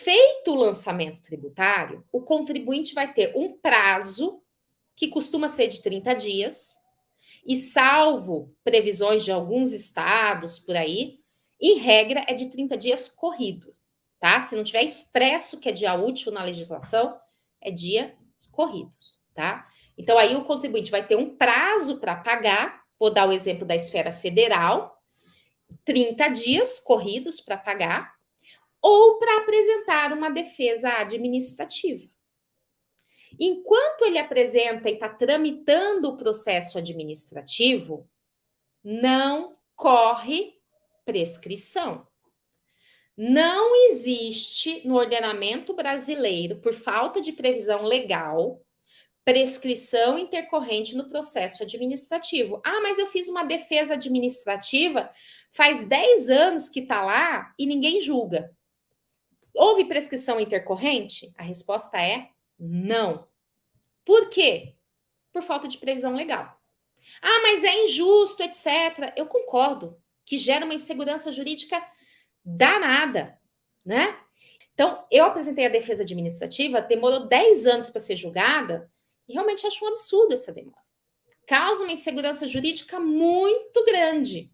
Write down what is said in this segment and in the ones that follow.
Feito o lançamento tributário, o contribuinte vai ter um prazo que costuma ser de 30 dias, e salvo previsões de alguns estados por aí, em regra é de 30 dias corrido, tá? Se não tiver expresso que é dia útil na legislação, é dia corridos, tá? Então aí o contribuinte vai ter um prazo para pagar, vou dar o exemplo da esfera federal, 30 dias corridos para pagar, ou para apresentar uma defesa administrativa. Enquanto ele apresenta e está tramitando o processo administrativo, não corre prescrição. Não existe no ordenamento brasileiro, por falta de previsão legal, prescrição intercorrente no processo administrativo. Ah, mas eu fiz uma defesa administrativa faz 10 anos que está lá e ninguém julga. Houve prescrição intercorrente? A resposta é não. Por quê? Por falta de previsão legal. Ah, mas é injusto, etc. Eu concordo que gera uma insegurança jurídica danada, né? Então, eu apresentei a defesa administrativa, demorou 10 anos para ser julgada, e realmente acho um absurdo essa demora. Causa uma insegurança jurídica muito grande.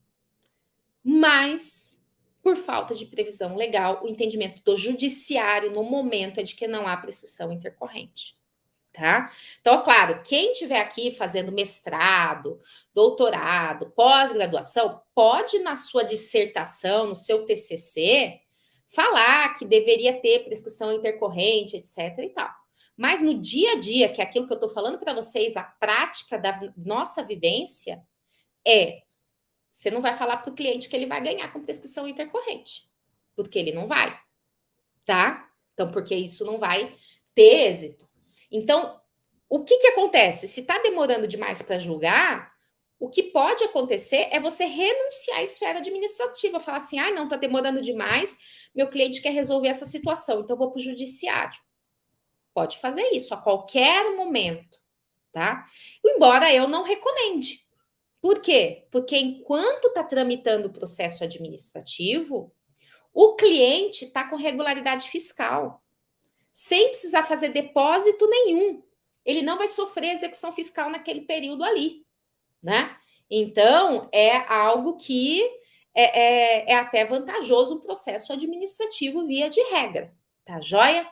Mas, por falta de previsão legal, o entendimento do judiciário no momento é de que não há prescrição intercorrente. Tá? Então, claro, quem estiver aqui fazendo mestrado, doutorado, pós-graduação, pode, na sua dissertação, no seu TCC, falar que deveria ter prescrição intercorrente, etc. e tal. Mas no dia a dia, que é aquilo que eu estou falando para vocês, a prática da nossa vivência, você não vai falar para o cliente que ele vai ganhar com prescrição intercorrente, porque ele não vai, tá? Então, porque isso não vai ter êxito. Então, o que acontece? Se está demorando demais para julgar, o que pode acontecer é você renunciar à esfera administrativa, falar assim, ah, não, está demorando demais, meu cliente quer resolver essa situação, então eu vou para o judiciário. Pode fazer isso a qualquer momento, tá? Embora eu não recomende. Por quê? Porque enquanto está tramitando o processo administrativo, o cliente está com regularidade fiscal, sem precisar fazer depósito nenhum. Ele não vai sofrer execução fiscal naquele período ali, né? Então, é algo que é até vantajoso o processo administrativo via de regra, tá joia?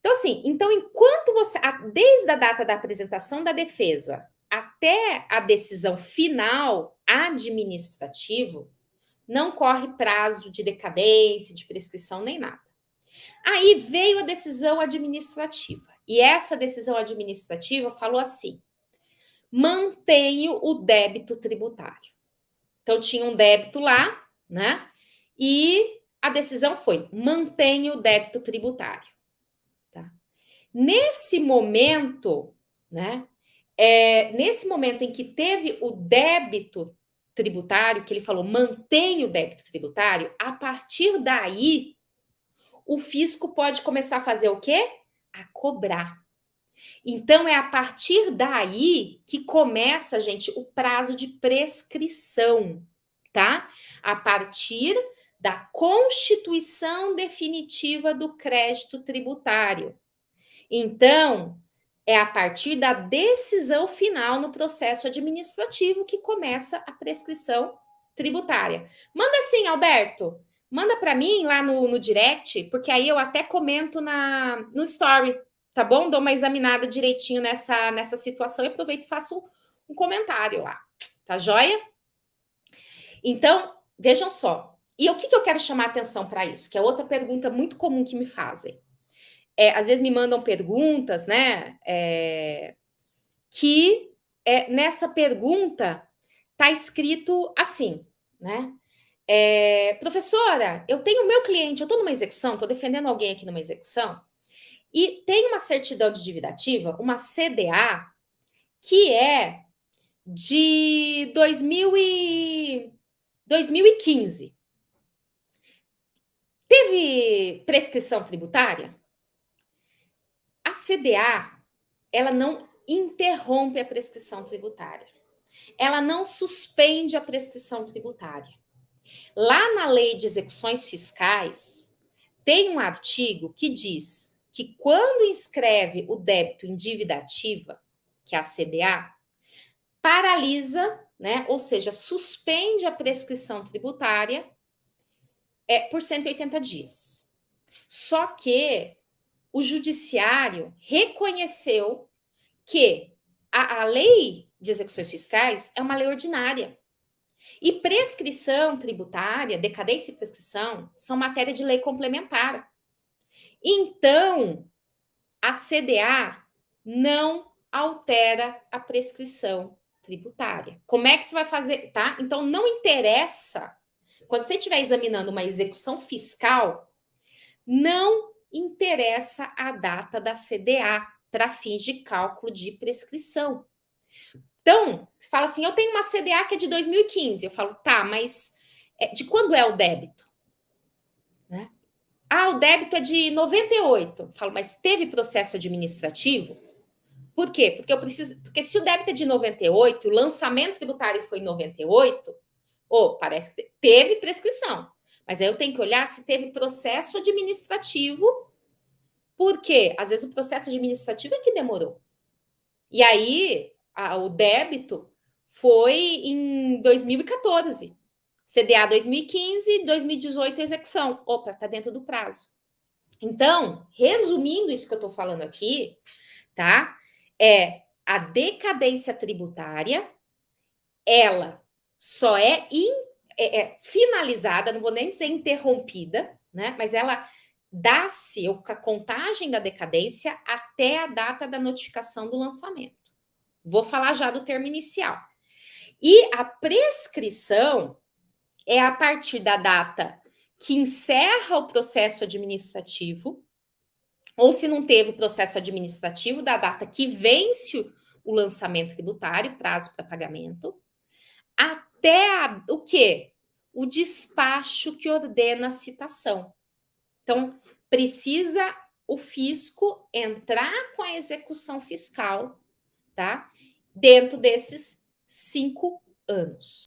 Então, assim, enquanto você, desde a data da apresentação da defesa até a decisão final administrativa, não corre prazo de decadência, de prescrição, nem nada. Aí veio a decisão administrativa. E essa decisão administrativa falou assim: mantenho o débito tributário. Então, tinha um débito lá, né? E a decisão foi: mantenho o débito tributário. Tá? Nesse momento, né? Nesse momento em que teve o débito tributário, que ele falou mantém o débito tributário, a partir daí o fisco pode começar a fazer o quê? A cobrar. Então, é a partir daí que começa, gente, o prazo de prescrição, tá? A partir da constituição definitiva do crédito tributário. Então, é a partir da decisão final no processo administrativo que começa a prescrição tributária. Manda assim, Alberto. Manda para mim lá no direct, porque aí eu até comento no story, tá bom? Dou uma examinada direitinho nessa situação e aproveito e faço um comentário lá. Tá joia? Então, vejam só. E o que eu quero chamar a atenção para isso? Que é outra pergunta muito comum que me fazem. Às vezes me mandam perguntas, né? Que nessa pergunta está escrito assim, né? Professora, eu tenho meu cliente, eu estou numa execução, estou defendendo alguém aqui numa execução, e tem uma certidão de dívida ativa, uma CDA, que é de 2015. Teve prescrição tributária? A CDA, ela não interrompe a prescrição tributária. Ela não suspende a prescrição tributária. Lá na lei de execuções fiscais, Tem um artigo que diz que quando inscreve o débito em dívida ativa, que é a CDA, paralisa, né? Ou seja, suspende a prescrição tributária por 180 dias. Só que o judiciário reconheceu que a lei de execuções fiscais é uma lei ordinária. E prescrição tributária, decadência e prescrição, são matéria de lei complementar. Então, a CDA não altera a prescrição tributária. Como é que você vai fazer, tá? Então, não interessa, quando você estiver examinando uma execução fiscal, não interessa a data da CDA para fins de cálculo de prescrição. Então, você fala assim, eu tenho uma CDA que é de 2015. Eu falo, tá, mas de quando é o débito? Né? Ah, o débito é de 98. Eu falo, mas teve processo administrativo? Por quê? Porque se o débito é de 98, o lançamento tributário foi em 98, parece que teve prescrição. Mas aí eu tenho que olhar se teve processo administrativo, porque às vezes o processo administrativo é que demorou. E aí o débito foi em 2014. CDA 2015, 2018 execução. Opa, está dentro do prazo. Então, resumindo isso que eu estou falando aqui, tá? A decadência tributária, ela só é finalizada, não vou nem dizer interrompida, né? Mas ela dá-se a contagem da decadência até a data da notificação do lançamento. Vou falar já do termo inicial. E a prescrição é a partir da data que encerra o processo administrativo, ou se não teve o processo administrativo, da data que vence o lançamento tributário, prazo para pagamento, até o quê? O despacho que ordena a citação. Então, precisa o fisco entrar com a execução fiscal, tá? Dentro desses 5 anos.